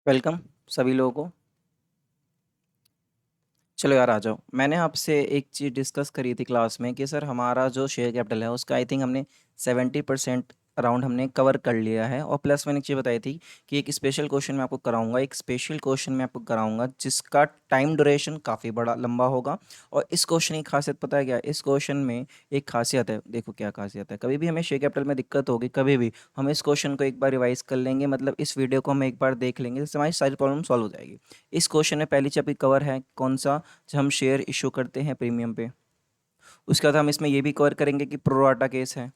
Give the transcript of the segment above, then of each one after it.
Welcome सभी लोगों को। चलो यार आ जाओ। मैंने आपसे एक चीज़ डिस्कस करी थी क्लास में कि सर हमारा जो शेयर कैपिटल है उसका आई थिंक हमने 70% अराउंड हमने कवर कर लिया है। और प्लस मैंने एक चीज़ बताई थी कि एक स्पेशल क्वेश्चन मैं आपको कराऊंगा, एक स्पेशल क्वेश्चन मैं आपको कराऊंगा जिसका टाइम ड्यूरेशन काफ़ी बड़ा लंबा होगा। और इस क्वेश्चन की खासियत पता है क्या? इस क्वेश्चन में एक खासियत है, देखो क्या खासियत है। कभी भी हमें शेयर कैपिटल में दिक्कत होगी, कभी भी हम इस क्वेश्चन को एक बार रिवाइज कर लेंगे, मतलब इस वीडियो को हम एक बार देख लेंगे, जिससे हमारी सारी प्रॉब्लम सॉल्व हो जाएगी। इस क्वेश्चन में पहली चीज़ कवर है कौन सा? जब हम शेयर इशू करते हैं प्रीमियम पे। उसके बाद हम इसमें ये भी कवर करेंगे कि प्रोराटा केस है,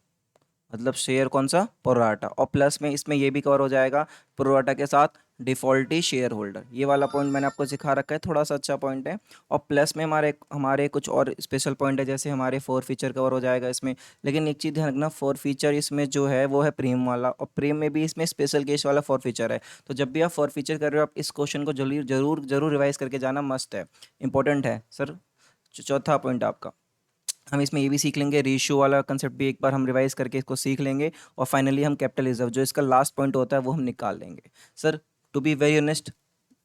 मतलब शेयर कौन सा? प्रोराटा। और प्लस में इसमें ये भी कवर हो जाएगा प्रोराटा के साथ डिफ़ॉल्टी शेयर होल्डर। ये वाला पॉइंट मैंने आपको सिखा रखा है, थोड़ा सा अच्छा पॉइंट है। और प्लस में हमारे हमारे कुछ और स्पेशल पॉइंट है, जैसे हमारे फोर फीचर कवर हो जाएगा इसमें। लेकिन एक चीज़ ध्यान रखना, फोर फीचर इसमें जो है वो है प्रीमियम वाला, और प्रीमियम में भी इसमें स्पेशल केस वाला फोर फीचर है। तो जब भी आप फोर फीचर कर रहे हो, आप इस क्वेश्चन को जरूर जरूर जरूर रिवाइज करके जाना, मस्ट है, इंपॉर्टेंट है सर। चौथा पॉइंट आपका, हम इसमें ये भी सीख लेंगे, रेशियो वाला कंसेप्ट भी एक बार हम रिवाइज करके इसको सीख लेंगे। और फाइनली हम कैपिटल रिजर्व, जो इसका लास्ट पॉइंट होता है, वो हम निकाल लेंगे। Sir to be very honest,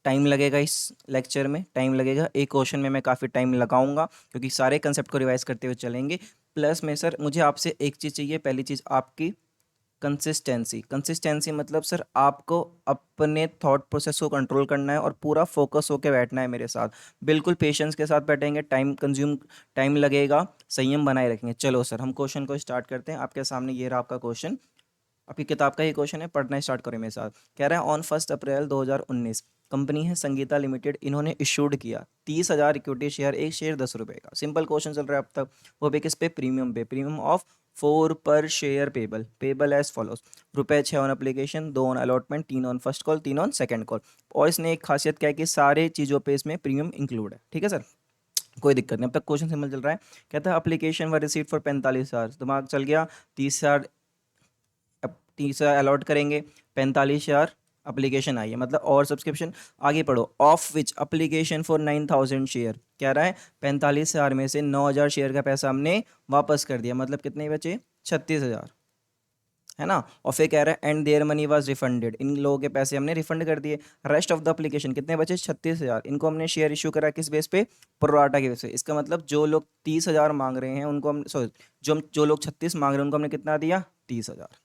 time लगेगा इस लेक्चर में, टाइम लगेगा। एक क्वेश्चन में मैं काफ़ी टाइम लगाऊंगा क्योंकि सारे कंसेप्ट को रिवाइज करते हुए चलेंगे। प्लस में सर मुझे आपसे एक चीज़ चाहिए, पहली चीज़ आपकी कंसिस्टेंसी। कंसिस्टेंसी मतलब सर आपको अपने थॉट प्रोसेस को कंट्रोल करना है और पूरा फोकस होकर बैठना है मेरे साथ। बिल्कुल पेशेंस के साथ बैठेंगे, टाइम लगेगा, संयम बनाए रखेंगे। चलो सर हम क्वेश्चन को स्टार्ट करते हैं। आपके सामने ये रहा आपका क्वेश्चन, आपकी किताब का ये क्वेश्चन है, पढ़ना स्टार्ट करें मेरे साथ। कह रहा है ऑन 1 अप्रैल 2019 कंपनी है संगीता लिमिटेड, इन्होंने इशूड किया 30,000 इक्विटी शेयर, एक शेयर 10 रुपए का। सिंपल क्वेश्चन चल रहा है अब तक, वो भी किस पे? प्रीमियम पे। प्रीमियम ऑफ 4 पर share, payable payable as follows: रुपए 6 on application, 2 on allotment, 3 on first call, 3 on second call. और इसने एक खासियत क्या है कि सारे चीज़ों पे इसमें प्रीमियम इंक्लूड है। ठीक है सर, कोई दिक्कत नहीं, अब तक क्वेश्चन सिंपल चल रहा है। कहता है अप्लीकेशन व रिसीट फॉर 45,000, दिमाग चल गया। 30,000, अब 30,000 अलॉट करेंगे, 45,000 अप्लीकेशन आई है, मतलब और सब्सक्रिप्शन। आगे पढ़ो, of which application for 9,000 share, कह रहा है 45,000 में से 9,000 शेयर का पैसा हमने वापस कर दिया, मतलब कितने बचे? 36,000, है ना। और फिर कह रहा है and their money was refunded, इन लोगों के पैसे हमने रिफंड कर दिए। रेस्ट ऑफ द एप्लीकेशन कितने बचे? 36,000, इनको हमने शेयर इशू करा किस बेस पे? प्रोराटा के बेस पे। इसका मतलब जो लोग 30,000 मांग रहे हैं उनको हम, सॉरी, जो लोग 36 मांग रहे हैं उनको हमने कितना दिया? 30,000।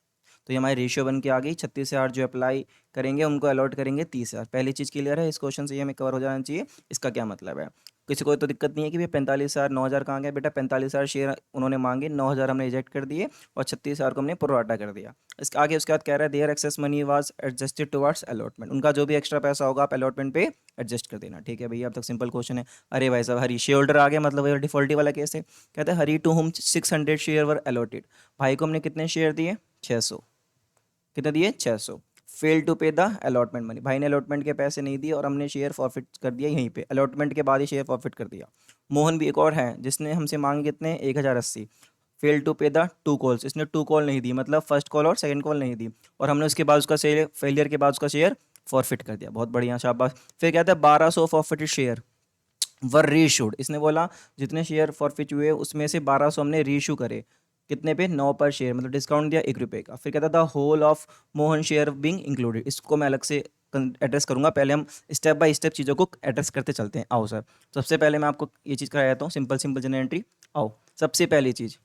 तो ये हमारी रेशियो बन के आ गई। 36,000 जो अप्लाई करेंगे उनको अलॉट करेंगे 30,000। पहली चीज़ क्लियर है, इस क्वेश्चन से ये हमें कवर हो जाना चाहिए। इसका क्या मतलब है? किसी को तो दिक्कत नहीं है कि भाई 45,000 9,000 कहाँ गए? बेटा 45,000 शेयर उन्होंने मांगे, 9,000 हमने रिजेक्ट कर दिए और 36,000 को हमने प्रोराटा कर दिया। इसके आगे उसके बाद कह रहा है there excess money was adjusted towards allotment, उनका जो भी एक्स्ट्रा पैसा होगा आप अलॉटमेंट पे एडजस्ट कर देना। ठीक है भैया, अब तक सिंपल क्वेश्चन है। अरे भाई साहब, हरी शेयर होल्डर आ गया, मतलब डिफॉल्टी वाला केस है। कहते हैं hurry to whom 600 share were allotted, भाई को हमने कितने शेयर दिए? 600। कितने दिए? 600। फेल टू पे द अलॉटमेंट मनी, भाई ने अलॉटमेंट के पैसे नहीं दिए और हमने शेयर फॉरफिट कर दिया यहीं पे, अलॉटमेंट के बाद ही शेयर फॉरफिट कर दिया। मोहन भी एक और है जिसने हमसे मांगे कितने? 1,080। फेल टू पे द टू कॉल्स, इसने टू कॉल नहीं दी, मतलब फर्स्ट कॉल और सेकंड कॉल नहीं दी, और हमने उसके बाद उसका शेयर, फेलियर के बाद उसका शेयर फॉरफिट कर दिया। बहुत बढ़िया, शाबाश। फिर कहता है 1,200 फॉरफिटेड शेयर वर रीशूड, इसने बोला जितने शेयर फॉरफिट हुए उसमें से 1,200 हमने रीशू करे। कितने पे? 9 पर शेयर, मतलब डिस्काउंट दिया 1 रुपये का। फिर कहता था whole of Mohan share being included, इसको मैं अलग से एड्रेस करूंगा। पहले हम स्टेप बाय स्टेप चीज़ों को एड्रेस करते चलते हैं। आओ सर, सबसे पहले मैं आपको ये चीज़ कराया जाता हूँ, सिंपल सिंपल जनरल एंट्री। आओ, सबसे पहली चीज़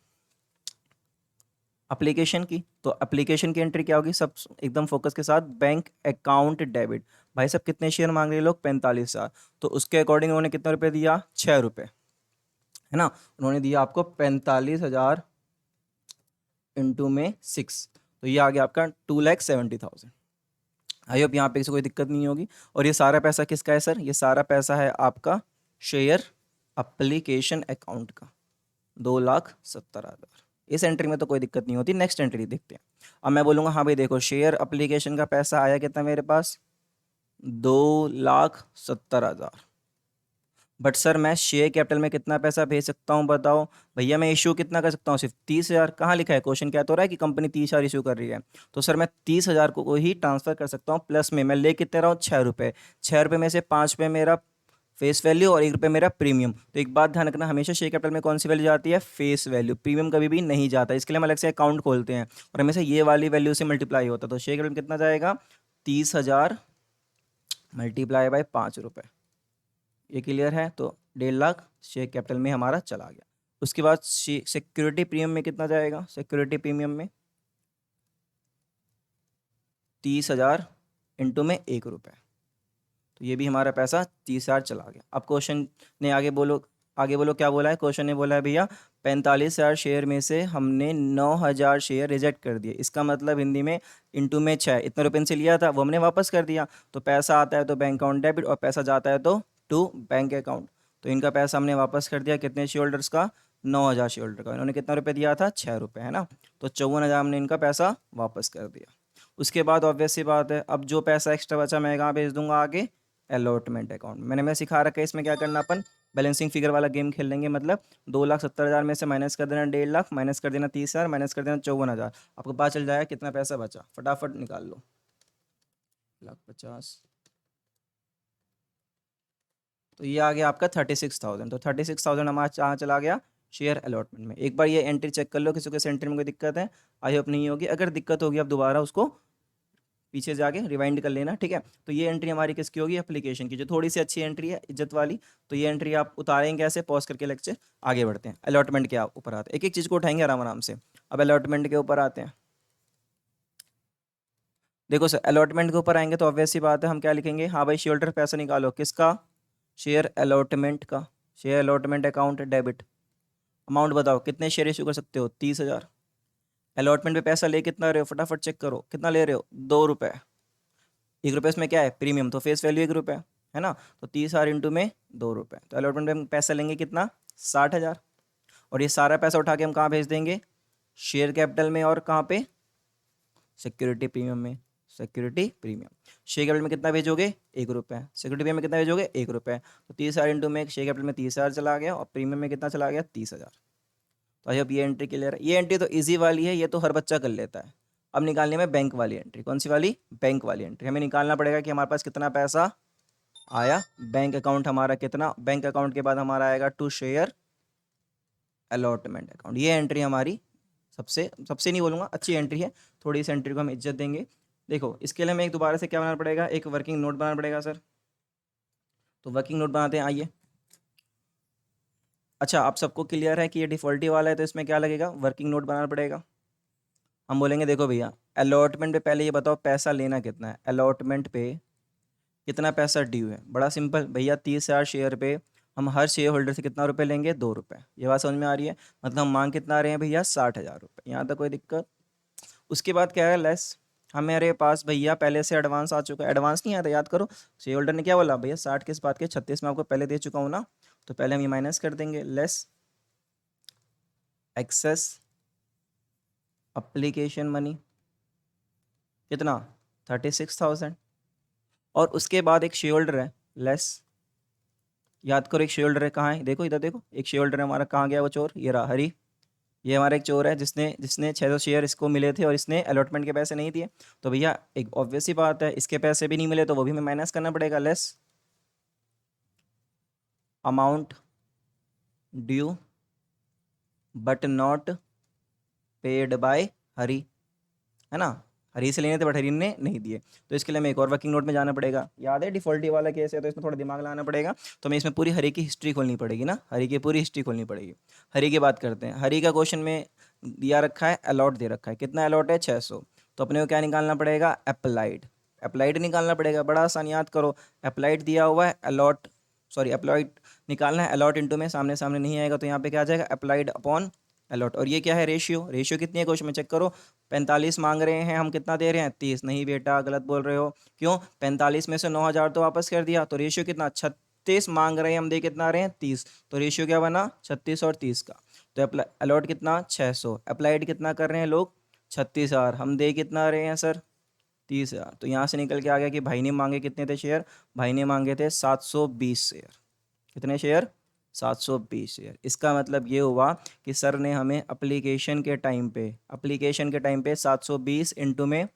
एप्लीकेशन की, तो एप्लीकेशन की एंट्री क्या होगी? सब एकदम फोकस के साथ, बैंक अकाउंट डेबिट। भाई साहब कितने शेयर मांग रहे हैं लोग? 45,000। तो उसके अकॉर्डिंग उन्होंने कितने रुपए दिया? 6 रुपये, है ना। उन्होंने दिया आपको 45,000 इंटू में 6, तो ये आ गया आपका 2,70,000। आई होप यहाँ पे किसी कोई दिक्कत नहीं होगी। और ये सारा पैसा किसका है सर? ये सारा पैसा है आपका शेयर अप्लीकेशन अकाउंट का, 2,70,000। इस एंट्री में तो कोई दिक्कत नहीं होती। नेक्स्ट एंट्री देखते हैं। अब मैं बोलूँगा हाँ भाई देखो, शेयर अप्लीकेशन का पैसा आया कितना मेरे पास? 2,70,000। बट सर मैं शेयर कैपिटल में कितना पैसा भेज सकता हूँ बताओ? भैया मैं इशू कितना कर सकता हूँ? सिर्फ 30,000। कहाँ लिखा है? क्वेश्चन क्या तो रहा है कि कंपनी 30,000 इशू कर रही है, तो सर मैं 30,000 को ही ट्रांसफर कर सकता हूँ। प्लस में मैं ले कितने रहा हूँ? 6 रुपये। 6 रुपये में से 5 रुपये मेरा फेस वैल्यू और 1 रुपये मेरा प्रीमियम। तो एक बात ध्यान रखना, हमेशा शेयर कैपिटल में कौन सी वैल्यू जाती है? Face value. प्रीमियम कभी भी नहीं जाता, इसके लिए हम अलग से अकाउंट खोलते हैं और हमेशा ये वाली वैल्यू से मल्टीप्लाई होता है। तो शेयर कैपिटल में कितना जाएगा? 30,000 मल्टीप्लाई बाय 5 रुपये, ये क्लियर है। तो 1.5 लाख शेयर कैपिटल में हमारा चला गया। उसके बाद सिक्योरिटी प्रीमियम में कितना जाएगा? सिक्योरिटी प्रीमियम में 30,000 इंटू में 1 रुपये, तो ये भी हमारा पैसा 30,000 चला गया। अब क्वेश्चन ने आगे बोलो, आगे बोलो क्या बोला है। क्वेश्चन ने बोला है भैया 45,000 शेयर में से हमने 9,000 शेयर रिजेक्ट कर दिए। इसका मतलब हिंदी में इंटू में 6, इतने रुपये से लिया था वो हमने वापस कर दिया। तो पैसा आता है तो बैंक अकाउंट डेबिट, और पैसा जाता है तो टू बैंक अकाउंट। तो इनका पैसा हमने वापस कर दिया। कितने शेयर होल्डर्स का? 9,000 शेयर होल्डर का। इन्होंने कितना रुपये दिया था? 6 रुपये, है ना। तो 54,000 हमने इनका पैसा वापस कर दिया। उसके बाद ऑब्वियस सी बात है, अब जो पैसा एक्स्ट्रा बचा मैं कहाँ भेज दूंगा? आगे अलॉटमेंट अकाउंट। मैं सिखा रखा है इसमें क्या करना, अपन बैलेंसिंग फिगर वाला गेम खेल लेंगे। मतलब 2,70,000 में से माइनस कर देना 1.5 लाख, माइनस कर देना 30,000, माइनस कर देना 54,000। आपको पता चल जाएगा कितना पैसा बचा, फटाफट निकाल लो। 1,50,000, तो ये आ गया आपका 36,000। तो 36,000 हमारा कहाँ चला गया? शेयर अलॉटमेंट में। एक बार ये एंट्री चेक कर लो, किसी को एंट्री में कोई दिक्कत है? आई होप नहीं होगी। अगर दिक्कत होगी आप दोबारा उसको पीछे जाके रिवाइंड कर लेना, ठीक है। तो ये एंट्री हमारी किसकी होगी? एप्लीकेशन की, जो थोड़ी सी अच्छी एंट्री है, इज्जत वाली। तो ये एंट्री आप उतारेंगे ऐसे, पॉज करके लेक्चर आगे बढ़ते हैं। अलॉटमेंट के ऊपर आते हैं, एक एक चीज़ को उठाएंगे आराम आराम से। अब अलॉटमेंट के ऊपर आते हैं। देखो सर, अलॉटमेंट के ऊपर आएंगे तो ऑब्वियस सी बात है, हम क्या लिखेंगे? हाँ भाई, शेयर होल्डर पैसा निकालो, किसका? शेयर अलॉटमेंट का। Share allotment account debit. Amount बताओ, कितने शेयर इशू कर सकते हो? 30,000। अलॉटमेंट पे पैसा ले कितना रहे हो? फटाफट चेक करो, कितना ले रहे हो? 2 रुपये। 1 रुपये इसमें क्या है? प्रीमियम, तो फेस वैल्यू 1 रुपये है ना। तो 30,000 इंटू में 2 रुपये, तो अलॉटमेंट में हम पैसा लेंगे कितना? 60,000। और ये सारा पैसा उठा के हम कहाँ भेज देंगे? शेयर कैपिटल में। और कहाँ पे? सिक्योरिटी प्रीमियम में। Security premium. शेयर कैपिटल में कितना भेजोगे? 1 रुपये। सिक्योरिटी प्रीमियम में कितना भेजोगे? 1 रुपये। तो 30,000 इंटू में शेयर कैपिटल में 30,000 चला गया, और प्रीमियम में कितना चला गया? 30,000। तो आई होप ये एंट्री क्लियर है। ये एंट्री तो इजी वाली है, ये तो हर बच्चा कर लेता है। अब निकालने में बैंक वाली एंट्री। कौन सी वाली? बैंक वाली एंट्री। हमें निकालना पड़ेगा कि हमारे पास कितना पैसा आया। बैंक अकाउंट हमारा कितना? बैंक अकाउंट के बाद हमारा आएगा टू शेयर अलॉटमेंट अकाउंट। ये एंट्री हमारी सबसे सबसे नहीं बोलूँगा, अच्छी एंट्री है। थोड़ी इस एंट्री को हम इज्जत देंगे। देखो, इसके लिए हमें एक दोबारा से क्या बनाना पड़ेगा? एक वर्किंग नोट बनाना पड़ेगा सर। तो वर्किंग नोट बनाते हैं, आइए। अच्छा, आप सबको क्लियर है कि ये डिफ़ॉल्टी वाला है, तो इसमें क्या लगेगा? वर्किंग नोट बनाना पड़ेगा। हम बोलेंगे देखो भैया, अलॉटमेंट पे पहले ये बताओ पैसा लेना कितना है। अलॉटमेंट पे कितना पैसा ड्यू है? बड़ा सिंपल भैया, 30,000 शेयर पे हम हर शेयर होल्डर से कितना रुपए लेंगे? 2 रुपये। ये बात समझ में आ रही है? मतलब हम मांग कितना रहे हैं भैया? 60,000 रुपये। यहाँ तक कोई दिक्कत? उसके बाद क्या है? लेस। हमारे पास भैया पहले से एडवांस आ चुका है। एडवांस नहीं आया था, याद करो। शेयर होल्डर ने क्या बोला? भैया 60 किस बात के? 36 में आपको पहले दे चुका हूँ ना। तो पहले हम ये माइनस कर देंगे। लेस एक्सेस अप्लीकेशन मनी, कितना? 36,000। और उसके बाद एक शेयर होल्डर है, लेस। याद करो, एक शेयर होल्डर है, कहाँ है? देखो इधर देखो, एक शेयर होल्डर है हमारा, कहाँ गया वो चोर? ये रहा, हरी। ये हमारा एक चोर है जिसने जिसने 600 शेयर इसको मिले थे, और इसने अलॉटमेंट के पैसे नहीं दिए। तो भैया एक ऑब्वियस सी बात है, इसके पैसे भी नहीं मिले, तो वो भी हमें माइनस करना पड़ेगा। Less amount due but not paid by Hari, है ना। हरी से लेने थे बट हरी ने नहीं दिए। तो इसके लिए हमें एक और वर्किंग नोट में जाना पड़ेगा। याद है डिफॉल्टी वाला केस है, तो इसमें थोड़ा दिमाग लगाना पड़ेगा। तो हमें इसमें पूरी हरी की हिस्ट्री खोलनी पड़ेगी ना, हरी की पूरी हिस्ट्री खोलनी पड़ेगी। हरी की बात करते हैं। हरी का क्वेश्चन में दिया रखा है, अलॉट दे रखा है। कितना अलॉट है? 600। तो अपने को क्या निकालना पड़ेगा? अप्लाइड। अप्लाइड निकालना पड़ेगा, बड़ा आसान, याद करो। अप्लाइड दिया हुआ है, अलॉट, सॉरी अप्लाइड निकालना है। अलॉट इंटू में सामने सामने नहीं आएगा, तो यहाँ पे क्या आ जाएगा? Applied upon allot. और ये क्या है? रेशियो। रेशियो कितनी है क्वेश्चन में? चेक करो। 45 मांग रहे हैं, हम कितना दे रहे हैं? 30। नहीं बेटा, गलत बोल रहे हो। क्यों? 45 में से 9,000 तो वापस कर दिया, तो रेशियो कितना? 36 मांग रहे हैं, हम दे कितना रहे हैं? 30। तो रेशियो क्या बना? 36 और 30 का। तो अलॉट कितना? 600। अप्लाइड कितना कर रहे हैं लोग? 36,000। हम दे कितना रहे हैं सर? 30,000। तो यहाँ से निकल के आ गया कि भाई ने मांगे कितने थे शेयर? भाई ने मांगे थे 720 शेयर। कितने शेयर? 720 शेयर। इसका मतलब ये हुआ कि सर ने हमें एप्लीकेशन के टाइम पे 720 इंटू में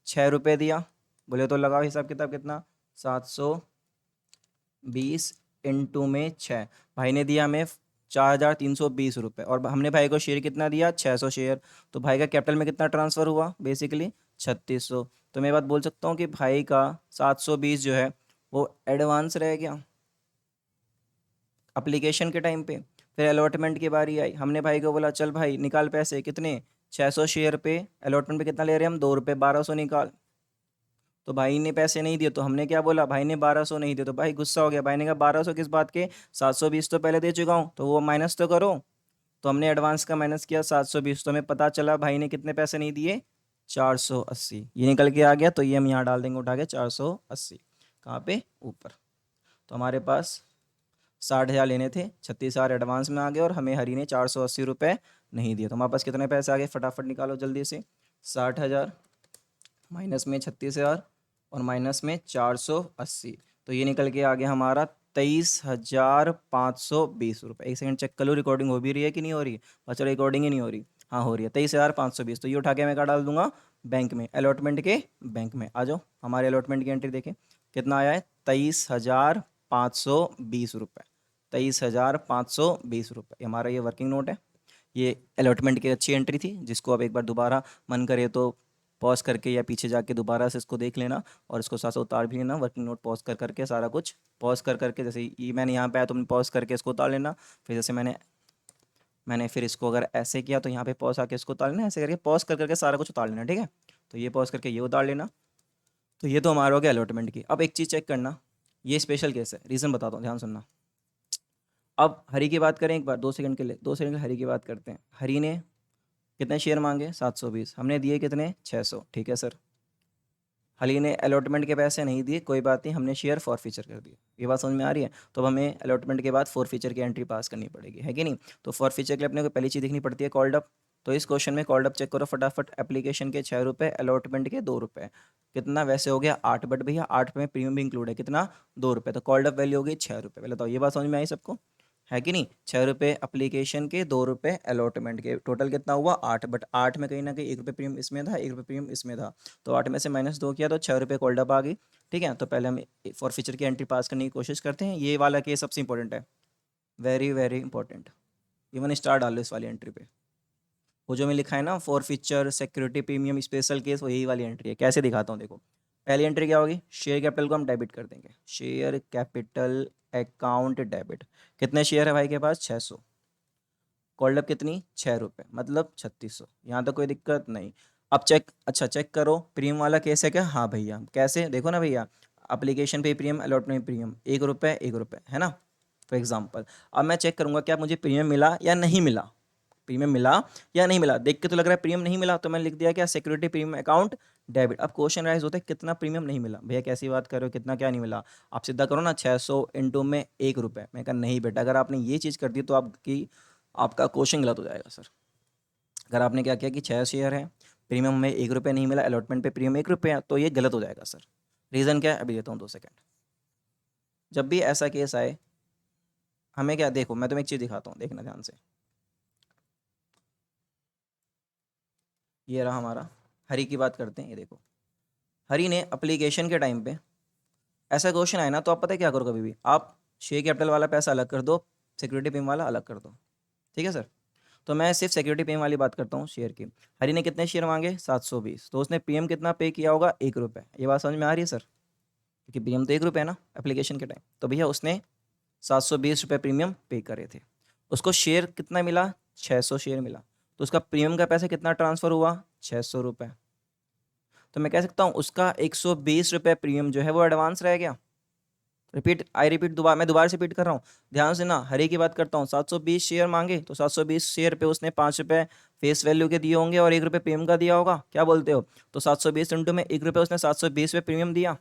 6 रुपये दिया। बोले तो लगाओ हिसाब किताब, कितना? 720 इंटू में 6। भाई ने दिया हमें 4,320 रुपये, और हमने भाई को शेयर कितना दिया? 600 शेयर। तो भाई का कैपिटल में कितना ट्रांसफ़र हुआ? बेसिकली 3600। तो मैं बात बोल सकता हूँ कि भाई का 720 जो है वो एडवांस रह गया अप्लीकेशन के टाइम पे। फिर अलॉटमेंट की बारी आई, हमने भाई को बोला चल भाई निकाल पैसे, कितने 600 शेयर पे, अलॉटमेंट पे कितना ले रहे हैं हम, 2 रुपये, 1200 निकाल। तो भाई ने पैसे नहीं दिए, तो हमने क्या बोला, भाई ने 1200 नहीं दिए, तो भाई गुस्सा हो गया, भाई ने कहा 1200 किस बात के, 720 तो पहले दे चुका हूँ, तो वो माइनस तो करो। तो हमने एडवांस का माइनस किया 720, तो हमें पता चला भाई ने कितने पैसे नहीं दिए, 480। ये निकल के आ गया, तो ये हम यहाँ डाल देंगे उठा के 480, कहाँ पे, ऊपर। तो हमारे पास 60,000 लेने थे, 36,000 एडवांस में आ गए, और हमें हरी ने 480 रुपये नहीं दिए। तो हमारे पास कितने पैसे आ गए, फटाफट निकालो जल्दी से। 60,000 माइनस में 36,000 और माइनस में 480, तो ये निकल के आ गया हमारा 23,520 रुपये। एक सेकंड चेक कर लो रिकॉर्डिंग हो भी रही है कि नहीं हो रही है। अच्छा रिकॉर्डिंग ही नहीं हो रही, हाँ हो रही है, 23,520। तो ये उठा के मैं क्या डाल दूंगा, बैंक में, अलॉटमेंट के बैंक में। आ जाओ, हमारे अलॉटमेंट की एंट्री देखें, कितना आया है, 23,520 रुपये। 23,520 रुपये हमारा ये वर्किंग नोट है। ये अलॉटमेंट की अच्छी एंट्री थी, जिसको अब एक बार दोबारा मन करे तो पॉज करके या पीछे जाके दोबारा से इसको देख लेना, और इसको साथ साथ उतार भी लेना, वर्किंग नोट पॉज कर करके सारा कुछ पॉज कर करके, जैसे ये मैंने यहाँ पे आया तो मैंने पॉज करके इसको उतार लेना। फिर जैसे मैंने मैंने फिर इसको अगर ऐसे किया तो यहाँ पे पॉज आके इसको उतार लेना, ऐसे करके पॉज कर करके सारा कुछ उतार लेना, ठीक है। तो ये पॉज करके ये उतार लेना। तो ये तो हमारा हो गया अलॉटमेंट की। अब एक चीज़ चेक करना, ये स्पेशल केस है, रीज़न बताता हूँ, ध्यान सुनना। अब हरी की बात करें एक बार, 2 सेकंड के लिए, 2 सेकंड के लिए हरी की बात करते हैं। हरी ने कितने शेयर मांगे, 720, हमने दिए कितने, 600, ठीक है सर। हली ने अलॉटमेंट के पैसे नहीं दिए, कोई बात नहीं, हमने शेयर फॉर फीचर कर दिए। ये बात समझ में आ रही है। तो अब हमें अलॉटमेंट के बाद फॉर फीचर की एंट्री पास करनी पड़ेगी, है कि नहीं। तो फॉर फीचर के लिए अपने को पहली चीज़ देखनी पड़ती है, कॉल्ड अप। तो इस क्वेश्चन में कॉल्ड अप चेक करो फटाफट, एप्लीकेशन के 6 रुपये, अलॉटमेंट के 2 रुपये, कितना वैसे हो गया 8, बट भैया 8 में प्रीमियम भी इंक्लूड है, कितना, 2 रुपये। तो कॉल्ड अप वैल्यू हो गई 6 रुपये। पहले तो ये बात समझ में आई सबको, है कि नहीं। 6 रुपये अप्लीकेशन के, 2 रुपये अलॉटमेंट के, टोटल कितना हुआ 8, बट 8 में कहीं ना कहीं 1 रुपये प्रीमियम इसमें था, 1 रुपये प्रीमियम इसमें था। तो 8 में से -2 किया तो 6 रुपये कोल्ड अप आ गई, ठीक है। तो पहले हम फॉर फीचर की एंट्री पास करने की कोशिश करते हैं। ये वाला केस सबसे इंपॉर्टेंट है, very very important. Even star डाल लो इस वाली एंट्री पे। वो जो मैं लिखा है ना, for feature security premium special case, वो यही वाली एंट्री है। कैसे दिखाता हूँ देखो। पहली एंट्री क्या होगी, शेयर कैपिटल को हम डेबिट कर देंगे, शेयर कैपिटल अकाउंट डेबिट। कितने शेयर है भाई के पास, 600। कॉल्ड अप कितनी, 6 रुपये, मतलब 3600। यहाँ तक कोई दिक्कत नहीं। अब चेक, अच्छा चेक करो प्रीमियम वाला केस है क्या, हाँ भैया, कैसे देखो ना भैया, एप्लीकेशन पे प्रीमियम, अलॉटमेंट प्रीमियम, 1 रुपये 1 रुपये, है ना। फॉर एग्जाम्पल अब मैं चेक करूंगा क्या मुझे प्रीमियम मिला या नहीं मिला, प्रीमियम मिला या नहीं मिला। देख के तो लग रहा है प्रीमियम नहीं मिला, तो मैंने लिख दिया क्या, सिक्योरिटी प्रीमियम अकाउंट डेबिट। अब क्वेश्चन राइज होता है कितना प्रीमियम नहीं मिला, भैया कैसी बात कर रहे हो, कितना क्या नहीं मिला। आप सीधा करो ना, 600 इंटू में 1 रुपये। मैं कहा नहीं बेटा, अगर आपने ये चीज़ कर दी तो आपका क्वेश्चन गलत हो जाएगा सर। अगर आपने क्या किया कि 6 शेयर है, प्रीमियम में 1 रुपये नहीं मिला, अलॉटमेंट पे प्रीमियम 1 रुपये है, तो ये गलत हो जाएगा सर। रीज़न क्या है अभी देता हूँ, 2 सेकंड। जब भी ऐसा केस आए, हमें क्या, देखो मैं तुम्हें एक चीज़ दिखाता हूँ, देखना ध्यान से। ये रहा हमारा, हरी की बात करते हैं। ये देखो, हरी ने अप्लीकेशन के टाइम पे ऐसा क्वेश्चन आए ना, तो आप पता है क्या करो, कभी भी आप शेयर कैपिटल वाला पैसा अलग कर दो, सिक्योरिटी प्रीमियम वाला अलग कर दो, ठीक है सर। तो मैं सिर्फ सिक्योरिटी प्रीमियम वाली बात करता हूँ शेयर की। हरी ने कितने शेयर मांगे, 720, तो उसने प्रीमियम कितना पे किया होगा, 1 रुपये। ये बात समझ में आ रही है सर, क्योंकि प्रीमियम तो 1 रुपये है ना एप्लीकेशन के टाइम। तो भैया उसने 720 रुपये प्रीमियम पे करे थे। उसको शेयर कितना मिला, 600 शेयर मिला। तो उसका प्रीमियम का पैसा कितना ट्रांसफ़र हुआ, 600 रुपये। तो मैं कह सकता हूँ उसका 120 रुपये प्रीमियम जो है वो एडवांस रह गया। रिपीट दोबारा, मैं दोबारा से रिपीट कर रहा हूँ, ध्यान से ना। हरी की बात करता हूँ, 720 शेयर मांगे, तो 720 शेयर पे उसने 5 रुपये फेस वैल्यू के दिए होंगे और 1 रुपये प्रीमियम का दिया होगा, क्या बोलते हो। तो 720 इंटू में 1 रुपये, उसने 720 रुपये प्रीमियम दिया,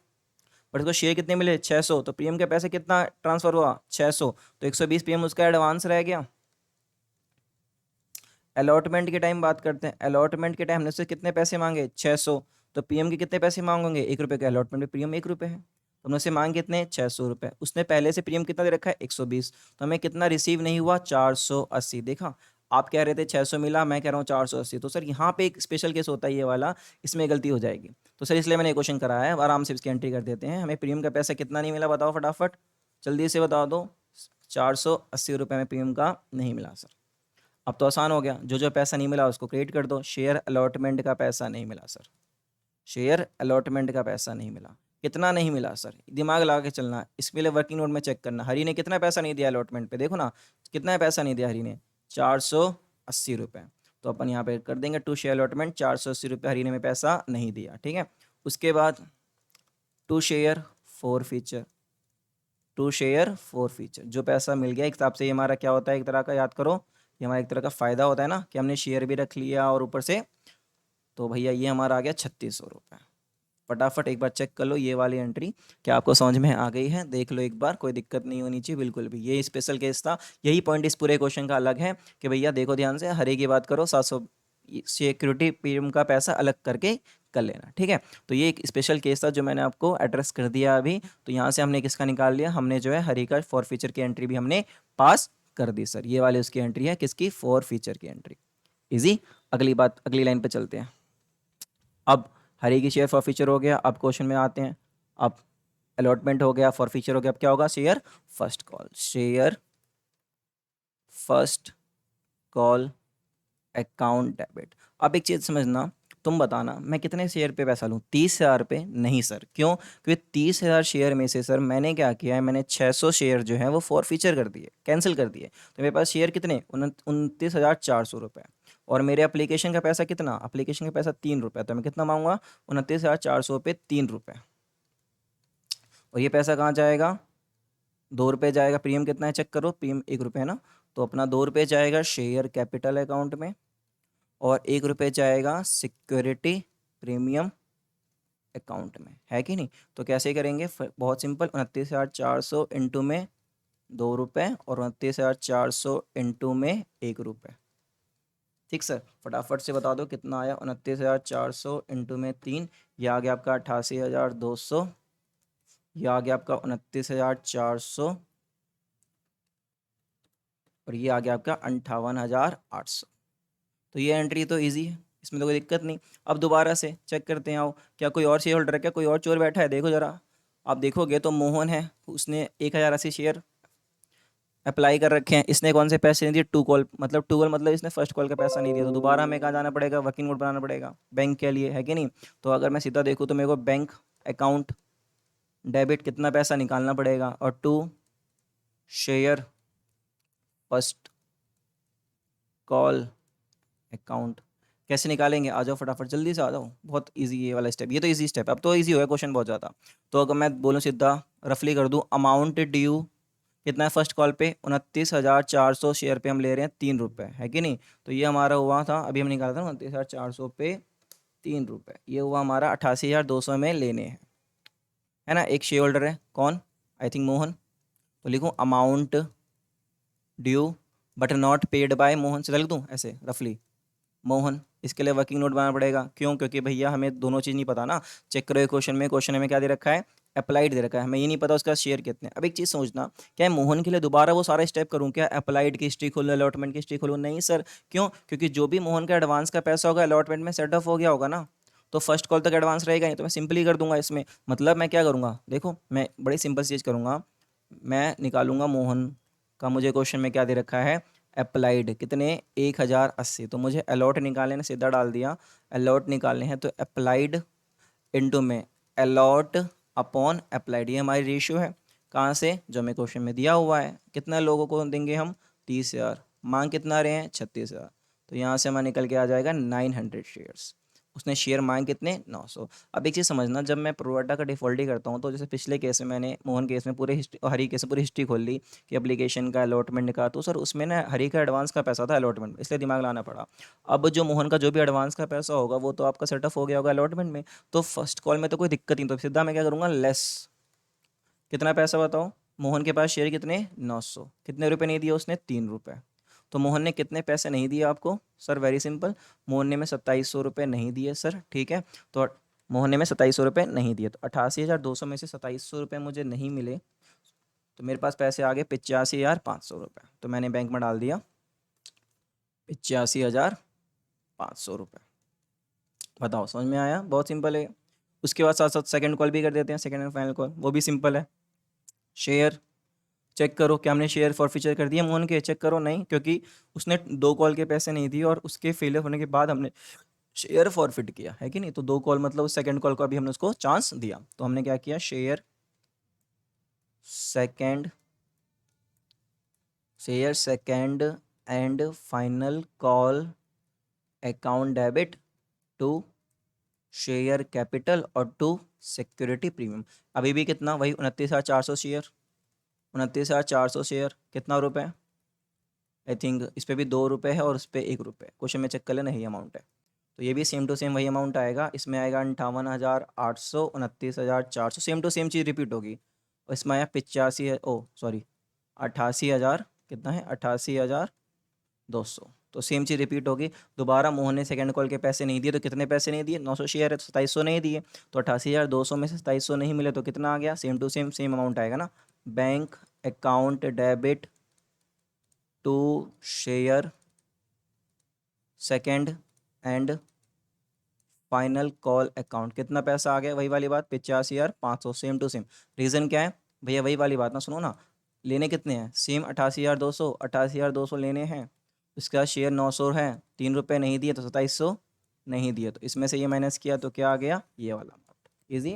बट उसको शेयर कितने मिले, 600। तो प्रीमियम के पैसे कितना ट्रांसफर हुआ, 600। तो 120 प्रीमियम उसका एडवांस रह गया। अलॉटमेंट के टाइम बात करते हैं, अलॉटमेंट के टाइम हमने उससे कितने पैसे मांगे, 600। तो पीएम के कितने पैसे मांगोगे, 1 रुपये के, अलॉटमेंट में प्रीमियम 1 रुपये है, तो हमने उससे मांग कितने, 600 रुपये। उसने पहले से प्रीमियम कितना दे रखा है, 120। तो हमें कितना रिसीव नहीं हुआ, 480। देखा, आप कह रहे थे 600 मिला, मैं कह रहा हूँ 480। तो सर यहाँ पे एक स्पेशल केस होता है ये वाला, इसमें गलती हो जाएगी। तो सर इसलिए मैंने क्वेश्चन कराया है, आराम से इसकी एंट्री कर देते हैं। हमें प्रीमियम का पैसा कितना नहीं मिला, बताओ फटाफट, जल्दी से बता दो। 480 रुपये में प्रीमियम का नहीं मिला सर। अब तो आसान हो गया, जो जो पैसा नहीं मिला उसको क्रेडिट कर दो। शेयर अलॉटमेंट का पैसा नहीं मिला सर, शेयर अलॉटमेंट का पैसा नहीं मिला। कितना नहीं मिला सर, दिमाग लगा के चलना, इसके लिए वर्किंग नोट में चेक करना। हरी ने कितना पैसा नहीं दिया अलॉटमेंट पे, देखो ना कितना पैसा नहीं दिया हरी ने, 480 रुपये। तो अपन यहाँ पे कर देंगे टू शेयर अलॉटमेंट, 480 रुपये हरी ने में पैसा नहीं दिया, ठीक है। उसके बाद to share forfeiture, to share forfeiture जो पैसा मिल गया एक हिसाब से ये हमारा क्या होता है, एक तरह का याद करो, ये हमारा एक तरह का फ़ायदा होता है ना कि हमने शेयर भी रख लिया और ऊपर से, तो भैया ये हमारा आ गया 3600 रुपये। फटाफट एक बार चेक कर लो ये वाली एंट्री, क्या आपको समझ में आ गई है, देख लो एक बार, कोई दिक्कत नहीं होनी चाहिए बिल्कुल भी। ये स्पेशल केस था, यही पॉइंट इस पूरे क्वेश्चन का अलग है कि भैया देखो ध्यान से, हर एक की बात करो, 700 सिक्योरिटी प्रीमियम का पैसा अलग करके कर लेना, ठीक है। तो ये एक स्पेशल केस था जो मैंने आपको एड्रेस कर दिया अभी। तो यहाँ से हमने किसका निकाल लिया, हमने जो है हरी का फॉर फीचर की एंट्री भी हमने पास कर दी सर। ये वाली उसकी एंट्री है, किसकी, फॉर फीचर की एंट्री। इजी। अगली बात, अगली लाइन पे चलते हैं। अब हरी की शेयर फॉर फीचर हो गया, अब क्वेश्चन में आते हैं। अब अलॉटमेंट हो गया, फॉर फीचर हो गया, अब क्या होगा, share first call, share first call account debit. अब एक चीज़ समझना, तुम बताना मैं कितने शेयर पे पैसा लूँ, 30,000 पे नहीं सर, क्यों, क्योंकि 30,000 शेयर में से सर मैंने क्या किया है, मैंने 600 शेयर जो है वो फॉर फीचर कर दिए, कैंसिल कर दिए। तो मेरे पास शेयर कितने, 29,400 रुपये। और मेरे एप्लीकेशन का पैसा कितना, एप्लीकेशन का पैसा 3 रुपये, तो मैं कितना मांगूंगा, 29,400 पे 3 रुपये। और ये पैसा कहाँ जाएगा, 2 रुपये जाएगा, प्रीमियम कितना है चेक करो, प्रीमियम 1 रुपये है ना, तो अपना 2 रुपये जाएगा शेयर कैपिटल अकाउंट में, और 1 रुपये जाएगा सिक्योरिटी प्रीमियम अकाउंट में, है कि नहीं। तो कैसे करेंगे, बहुत सिंपल, 29,400 इंटू में 2 रुपये और 29,400 इंटू में 1 रुपये। ठीक सर, फटाफट से बता दो कितना आया, 29,400 इंटू में 3, यह आ गया आपका 88,200, यह आ गया आपका 29,400, और ये आ गया आपका 58,800। तो ये एंट्री तो इजी है, इसमें तो कोई दिक्कत नहीं। अब दोबारा से चेक करते हैं, आओ, क्या कोई और शेयर होल्डर है, क्या कोई और चोर बैठा है, देखो ज़रा। आप देखोगे तो मोहन है, उसने 1,080 शेयर अप्लाई कर रखे हैं, इसने कौन से पैसे नहीं दिए, टू कॉल, मतलब टू कॉल मतलब इसने फर्स्ट कॉल का पैसा नहीं दिया, तो दोबारा हमें कहाँ जाना पड़ेगा, वर्किंग नोट बनाना पड़ेगा बैंक के लिए, है कि नहीं। तो अगर मैं सीधा देखूँ तो मेरे को बैंक अकाउंट डेबिट कितना पैसा निकालना पड़ेगा, और to share first call account कैसे निकालेंगे, आ जाओ फटाफट जल्दी से आ जाओ, बहुत इजी ये वाला स्टेप, ये तो इजी स्टेप है, अब तो इजी हो गया क्वेश्चन बहुत ज़्यादा। तो अगर मैं बोलूँ सीधा रफली कर दूँ, अमाउंट ड्यू कितना है फर्स्ट कॉल पे, 29,400 शेयर पे हम ले रहे हैं 3 रुपये, है कि नहीं। तो ये हमारा हुआ था, अभी हम निकाला था 29,400 पे 3 रुपये, ये हुआ हमारा 88,200 में लेने हैं, है ना। एक शेयर होल्डर है कौन, आई थिंक मोहन, तो लिखूँ amount due but not paid bye Mohan, से लिख दूँ ऐसे रफली, मोहन। इसके लिए वर्किंग नोट बनाना पड़ेगा, क्यों, क्योंकि भैया हमें दोनों चीज़ नहीं पता ना। चेक करो क्वेश्चन में क्या दे रखा है, अप्लाइड दे रखा है, हमें ये नहीं पता उसका शेयर कितने। अब एक चीज़ समझना, क्या है मोहन के लिए दोबारा वो सारा स्टेप करूँ क्या, अप्लाइड की हिस्ट्री खोलूँ, अलॉटमेंट की हिस्ट्री खोलूँ, नहीं सर, क्यों, क्योंकि जो भी मोहन का एडवांस का पैसा होगा अलॉटमेंट में सेट ऑफ हो गया होगा ना, तो फर्स्ट कॉल तक एडवांस रहेगा नहीं, तो मैं सिंपली कर दूंगा इसमें। मतलब मैं क्या करूँगा, देखो मैं बड़ी सिंपल चीज़ करूँगा, मैं निकालूंगा मोहन का, मुझे क्वेश्चन में क्या दे रखा है, अप्लाइड कितने, 1,080, तो मुझे अलॉट निकालने ने सीधा डाल दिया, अलॉट निकालने हैं तो अप्लाइड इनटू में अलॉट अपॉन अप्लाइड, ये हमारी रेशियो है, कहाँ से, जो हमें क्वेश्चन में दिया हुआ है। कितना लोगों को देंगे हम, 30,000, मांग कितना रहे हैं, 36,000, तो यहाँ से हमारा निकल के आ जाएगा 900 शेयर्स। उसने शेयर मांग कितने, 900। अब एक चीज़ समझना, जब मैं प्रोवाइडर का डिफ़ॉल्ट ही करता हूँ, तो जैसे पिछले केस में मैंने मोहन केस में पूरे हिस्ट्री, हरी केस में पूरी हिस्ट्री खोल ली कि एप्लीकेशन का अलॉटमेंट का, तो सर उसमें ना हरी का एडवांस का पैसा था अलॉटमेंट में, इसलिए दिमाग लाना पड़ा। अब जो मोहन का जो भी एडवांस का पैसा होगा वो तो आपका सेटअप हो गया होगा अलॉटमेंट में, तो फर्स्ट कॉल में तो कोई दिक्कत नहीं, तो सीधा मैं क्या करूँगा, लेस, कितना पैसा बताओ, मोहन के पास शेयर कितने, 900, कितने रुपए नहीं दिए उसने, 3 रुपये। तो मोहन ने कितने पैसे नहीं दिए आपको, सर वेरी सिंपल, मोहन ने में 2700 रुपये नहीं दिए सर, ठीक है। तो मोहन ने में 2700 रुपये नहीं दिए, तो 88,200 में से 2700 रुपये मुझे नहीं मिले, तो मेरे पास पैसे आ गए 85,500 रुपये, तो मैंने बैंक में डाल दिया 85,500 रुपये। बताओ समझ में आया, बहुत सिंपल है। उसके बाद साथ साथ सेकंड कॉल भी कर देते हैं, सेकंड एंड फाइनल कॉल, वो भी सिंपल है। शेयर चेक करो, क्या हमने शेयर फॉरफीचर कर दिया मोहन के, चेक करो, नहीं, क्योंकि उसने 2 कॉल के पैसे नहीं दिए और उसके फेलियर होने के बाद हमने शेयर फॉरफिट किया है कि नहीं, तो 2 कॉल मतलब सेकंड कॉल का भी हमने उसको चांस दिया। तो हमने क्या किया, share second and final call account debit to share capital और टू सिक्योरिटी प्रीमियम। अभी भी कितना, वही 29,400 शेयर, 29,400 शेयर कितना रुपए, आई थिंक इस पे भी 2 रुपये है और उस पर 1 रुपये, क्वेश्चन में चेक कर लेना, यही अमाउंट है। तो ये भी सेम टू सेम वही अमाउंट आएगा, इसमें आएगा 58,800, 29,400, सेम टू सेम चीज़ रिपीट होगी। और इसमें आया 85, ओ सॉरी 88,000, कितना है 88,200, तो सेम चीज़ रिपीट होगी। दोबारा मोहन ने सेकंड कॉल के पैसे नहीं दिए, तो कितने पैसे नहीं दिए, 900 शेयर है तो 2700 नहीं दिए, तो 88,200 में से 2700 नहीं मिले तो कितना आ गया, same to same same amount आएगा ना। Bank account debit to share second and final call account, कितना पैसा आ गया, वही वाली बात 85,500, सेम टू सेम। रीज़न क्या है भैया, वही वाली बात ना, सुनो ना, लेने कितने हैं सेम 88,200, 88,200 लेने हैं, इसका शेयर 900 है, 3 रुपये नहीं दिए तो 2700 नहीं दिए, तो इसमें से ये माइनस किया तो क्या आ गया, ये वाला अमाउंट। ईजी,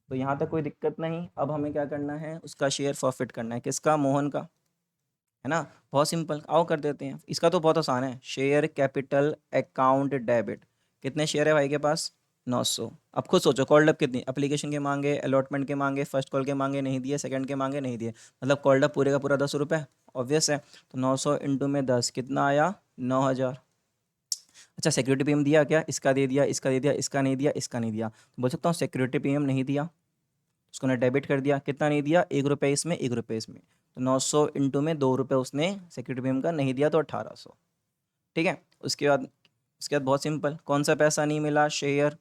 तो यहाँ तक कोई दिक्कत नहीं। अब हमें क्या करना है, उसका शेयर फॉरफिट करना है, किसका, मोहन का, है ना। बहुत सिंपल, आओ कर देते हैं, इसका तो बहुत आसान है। शेयर कैपिटल अकाउंट डेबिट, कितने शेयर है भाई के पास, 900। अब खुद सोचो कॉल्ड अप कितनी, एप्लीकेशन के मांगे, अलॉटमेंट के मांगे, फर्स्ट कॉल के मांगे नहीं दिए, सेकंड के मांगे नहीं दिए, मतलब कॉल्ड अप पूरे का पूरा 10 रुपये, ऑब्वियस है। तो 900 इंटू में 10 कितना आया, 9,000। अच्छा सिक्योरिटी प्रीमियम दिया क्या, इसका दे दिया, इसका दे दिया, इसका नहीं दिया, इसका नहीं दिया, तो बोल सकता हूँ सिक्योरिटी प्रीमियम नहीं दिया, उसको ने डेबिट कर दिया, कितना नहीं दिया, 1 रुपये इसमें, 1 रुपये इसमें, तो 900 इंटू में 2 रुपये उसने सिक्योरिटी प्रीमियम का नहीं दिया, तो 1800। ठीक है, उसके बाद बहुत सिंपल, कौन सा पैसा नहीं मिला, शेयर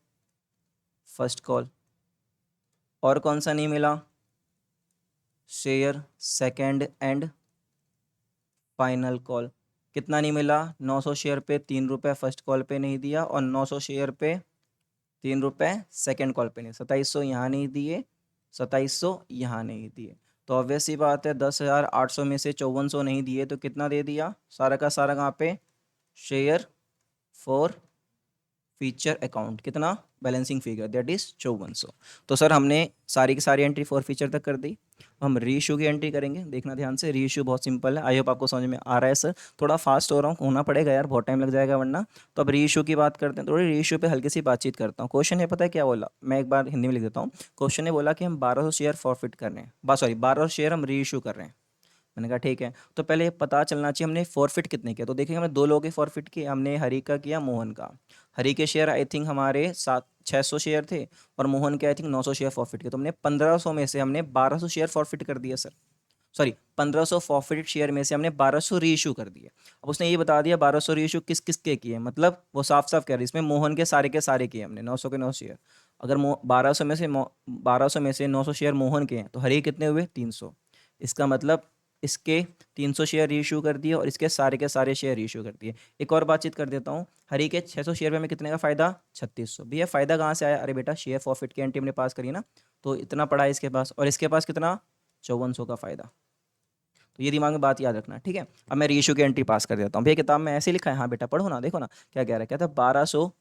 फर्स्ट कॉल, और कौन सा नहीं मिला, share second and final call. कितना नहीं मिला, 900 शेयर पे 3 रुपये फर्स्ट कॉल पे नहीं दिया, और 900 शेयर पे 3 रुपये सेकेंड कॉल पे नहीं, 2700 यहाँ नहीं दिए, 2700 यहाँ नहीं दिए, तो ऑब्वियस सी बात है 10,800 में से 5400 नहीं दिए, तो कितना दे दिया, सारा का सारा कहाँ पे, शेयर फॉर फीचर अकाउंट, कितना, बैलेंसिंग फिगर दैट इज 5400। तो सर हमने सारी की सारी एंट्री फॉर फीचर तक कर दी, हम री इशू की एंट्री करेंगे, देखना ध्यान से, री इशू बहुत सिंपल है, आई होप आपको समझ में आ रहा है सर, थोड़ा फास्ट हो रहा हूँ, होना पड़ेगा यार, बहुत टाइम लग जाएगा वरना। तो अब री इशू की बात करते हैं, थोड़ी री इशू पे हल्की सी बातचीत करता हूँ। क्वेश्चन है, पता है क्या बोला, मैं एक बार हिंदी में लिख देता हूँ। क्वेश्चन ने बोला कि हम 1200 शेयर फॉरफिट कर रहे हैं, बस सॉरी 1200 शेयर हम री इशू कर रहे हैं। मैंने कहा ठीक है, तो पहले ये पता चलना चाहिए हमने फॉरफिट कितने किया, तो देखिए हमने 2 लोगों के फॉरफिट किए, हमने हरी का किया, मोहन का। हरी के शेयर आई थिंक हमारे 600 शेयर थे, और मोहन के आई थिंक 900 शेयर फॉरफिट किए, तो हमने 1500 में से हमने 1200 शेयर फॉरफिट कर दिया सर, सॉरी 1500 फॉरफिट शेयर में से हमने 1200 री इशू कर दिए। अब उसने ये बता दिया 1200 री इशू किस किस के किए, मतलब वो साफ साफ कह रही है इसमें मोहन के सारे किए हमने, 900 के 9 शेयर। अगर 1200 में से 900 शेयर मोहन के हैं, तो हरी कितने हुए, 300। इसका मतलब इसके 300 शेयर रीइशू कर दिए, और इसके सारे शेयर रीइशू कर दिए। एक और बातचीत कर देता हूँ, हरी के 600 शेयर में हमें कितने का फ़ायदा, 3600। भैया फ़ायदा कहाँ से आया, अरे बेटा शेयर फॉरफिट की एंट्री हमने पास करी ना, तो इतना पड़ा है इसके पास, और इसके पास कितना, 5400 का फ़ायदा। तो ये दिमाग में बात याद रखना, ठीक है। अब मैं रीइशू की एंट्री पास कर देता हूँ, भैया किताब में ऐसे लिखा है, हाँ बेटा पढ़ो ना, देखो ना क्या कह रहा है, कहता है 1200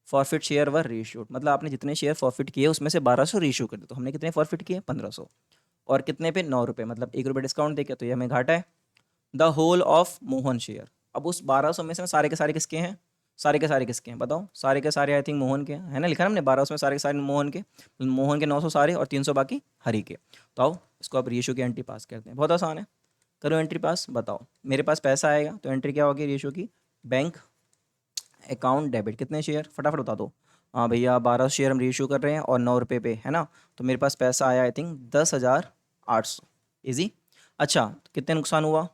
फॉरफिट शेयर वर रीइशूड, मतलब आपने जितने शेयर फॉरफिट किए उसमें से 1200 रीइशू कर दो, तो हमने कितने फॉरफिट किए, 1500, और कितने पे, 9 रुपये, मतलब 1 रुपये डिस्काउंट देके, तो ये हमें घाटा है। The whole of Mohan share, अब उस 1200 में से सारे के सारे किसके हैं, सारे के सारे किसके हैं बताओ, सारे के सारे आई थिंक मोहन के हैं, है ना, लिखा ना हमने 1200 में सारे के सारे मोहन के 900 सारे, और 300 बाकी हरी के। तो आओ इसको आप रीइशू की एंट्री पास करते हैं, बहुत आसान है, करो एंट्री पास, बताओ मेरे पास पैसा आएगा, तो एंट्री क्या होगी रीइशू की, बैंक अकाउंट डेबिट, कितने शेयर फटाफट बता दो, हाँ भैया 12 शेयर हम रीइशू कर रहे हैं और 9 रुपये पे, है ना, तो मेरे पास पैसा आया आई थिंक 10,800, ईजी। अच्छा तो कितने नुकसान हुआ,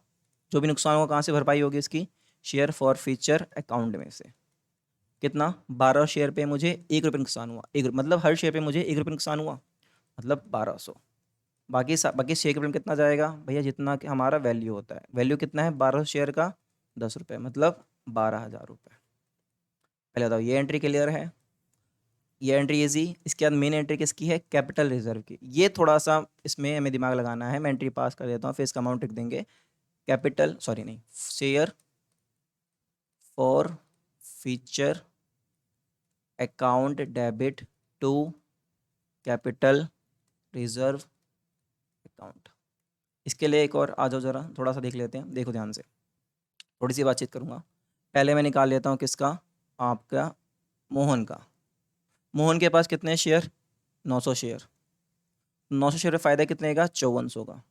जो भी नुकसान हुआ कहाँ से भरपाई होगी इसकी, शेयर फॉर फीचर अकाउंट में से, कितना, 12 शेयर पे मुझे 1 रुपये नुकसान हुआ, मतलब हर शेयर पे मुझे 1 रुपये नुकसान हुआ, मतलब 1200। बाकी शेयर के पे कितना जाएगा भैया, जितना कि हमारा वैल्यू होता है, वैल्यू कितना है 12 शेयर का, 10 रुपये, मतलब 12,000 रुपये। पहले बताओ ये एंट्री क्लियर है, ये एंट्री इजी। इसके बाद मेन एंट्री किसकी है, कैपिटल रिजर्व की, ये थोड़ा सा इसमें हमें दिमाग लगाना है, मैं एंट्री पास कर देता हूँ, फिर इसका अमाउंट लिख देंगे, कैपिटल सॉरी नहीं, share forfeiture account debit to capital reserve account. इसके लिए एक और आ जाओ ज़रा, थोड़ा सा देख लेते हैं, देखो ध्यान से, थोड़ी सी बातचीत करूँगा। पहले मैं निकाल लेता हूँ किसका, आपका मोहन का। मोहन के पास कितने शेयर, 900 शेयर। 900 शेयर में फ़ायदा कितने का, 5400 का,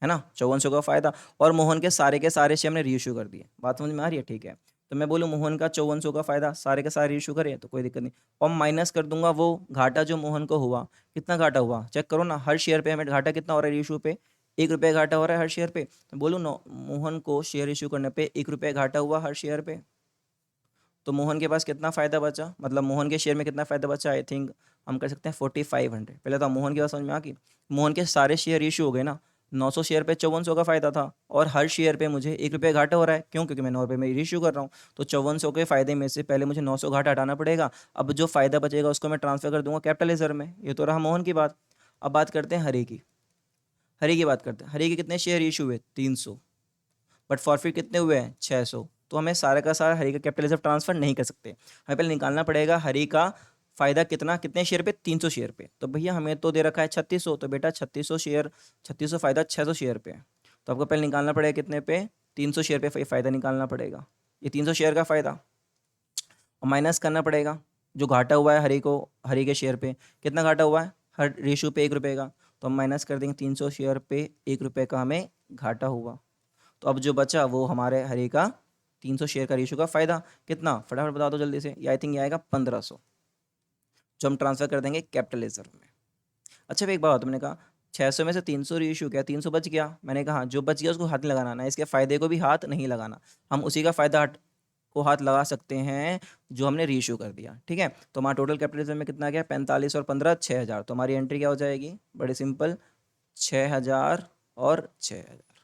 है ना, 5400 का फ़ायदा। और मोहन के सारे शेयर हमने रीइश्यू कर दिए। बात समझ में आ रही है, ठीक है। तो मैं बोलूँ मोहन का 5400 का फ़ायदा, सारे के सारे रीइश्यू करें तो कोई दिक्कत नहीं। और माइनस कर दूंगा वो घाटा जो मोहन को हुआ। कितना घाटा हुआ चेक करो ना, हर शेयर पे हमें घाटा कितना हो रहा है रीइश्यू पे, 1 रुपये घाटा हो रहा है हर शेयर पे। तो बोलूँ मोहन को शेयर इशू करने पे 1 रुपये घाटा हुआ हर शेयर पे। तो मोहन के पास कितना फ़ायदा बचा, मतलब मोहन के शेयर में कितना फ़ायदा बचा, आई थिंक हम कर सकते हैं 4500। पहले तो मोहन की बात समझ में आ गई। मोहन के सारे शेयर इशू हो गए ना, 900 शेयर पे 5400 का फ़ायदा था, और हर शेयर पे मुझे 1 रुपये घाटा हो रहा है, क्यों, क्योंकि मैं 9 रुपये में इशू कर रहा हूँ। तो 5400 के फ़ायदे में से पहले मुझे 900 घाटा हटाना पड़ेगा। अब जो फ़ायदा बचेगा उसको मैं ट्रांसफ़र कर दूंगा कैपिटल रिजर्व में। ये तो रहा मोहन की बात। अब बात करते हैं हरी की। हरी की बात करते हैं। हरी के कितने शेयर इशू हुए, 300, बट फॉरफिट कितने हुए हैं, 600। तो हमें सारा का सारा हरी का कैपिटल रिजर्व ट्रांसफर नहीं कर सकते। हमें पहले निकालना पड़ेगा हरी का फायदा कितना, कितने शेयर पे, 300 शेयर पे। तो भैया हमें तो दे रखा है 3600, तो बेटा 3600 शेयर, 3600 फायदा 600 शेयर पे है। तो आपको पहले निकालना पड़ेगा कितने पे, 300 शेयर पे फ़ायदा निकालना पड़ेगा। ये 300 शेयर का फ़ायदा, और माइनस करना पड़ेगा जो घाटा हुआ है हरी को, हरी के शेयर पे कितना घाटा हुआ है, हर रेशू पे 1 रुपये का। तो हम माइनस कर देंगे 300 शेयर पे 1 रुपये का हमें घाटा हुआ। तो अब जो बचा वो हमारे हरी का 300 शेयर का रेशो का फ़ायदा कितना, फटाफट बता दो जल्दी से। ये आई थिंक ये आएगा 1500, जो हम ट्रांसफ़र कर देंगे कैपिटल रिजर्व में। अच्छा एक बात, तुमने कहा 600 में से 300 रीइशू किया, 300 बच गया। मैंने कहा जो बच गया उसको हाथ नहीं लगाना ना, इसके फ़ायदे को भी हाथ नहीं लगाना। हम उसी का फ़ायदा को हाथ लगा सकते हैं जो हमने रीइशू कर दिया, ठीक है। तो हमारा टोटल कैपिटलिज्म में कितना गया, 45 और 15 6000। तो हमारी एंट्री क्या हो जाएगी, बड़ी सिंपल, 6000 और 6000।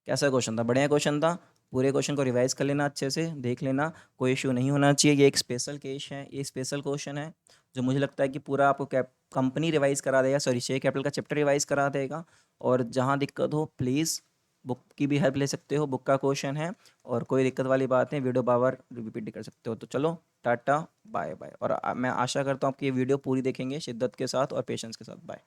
कैसा क्वेश्चन था, बढ़िया क्वेश्चन था। पूरे क्वेश्चन को रिवाइज कर लेना, अच्छे से देख लेना, कोई इशू नहीं होना चाहिए। ये एक स्पेशल केस है, ये स्पेशल क्वेश्चन है जो मुझे लगता है कि पूरा आपको कंपनी रिवाइज करा देगा, सॉरी शेयर कैपिटल का चैप्टर रिवाइज करा देगा। और जहाँ दिक्कत हो प्लीज़ बुक की भी हेल्प ले सकते हो, बुक का क्वेश्चन है, और कोई दिक्कत वाली बात नहीं, वीडियो बार रिपीट कर सकते हो। तो चलो टाटा बाय बाय, और मैं आशा करता हूँ आपकी ये वीडियो पूरी देखेंगे शिद्दत के साथ और पेशेंस के साथ। बाय।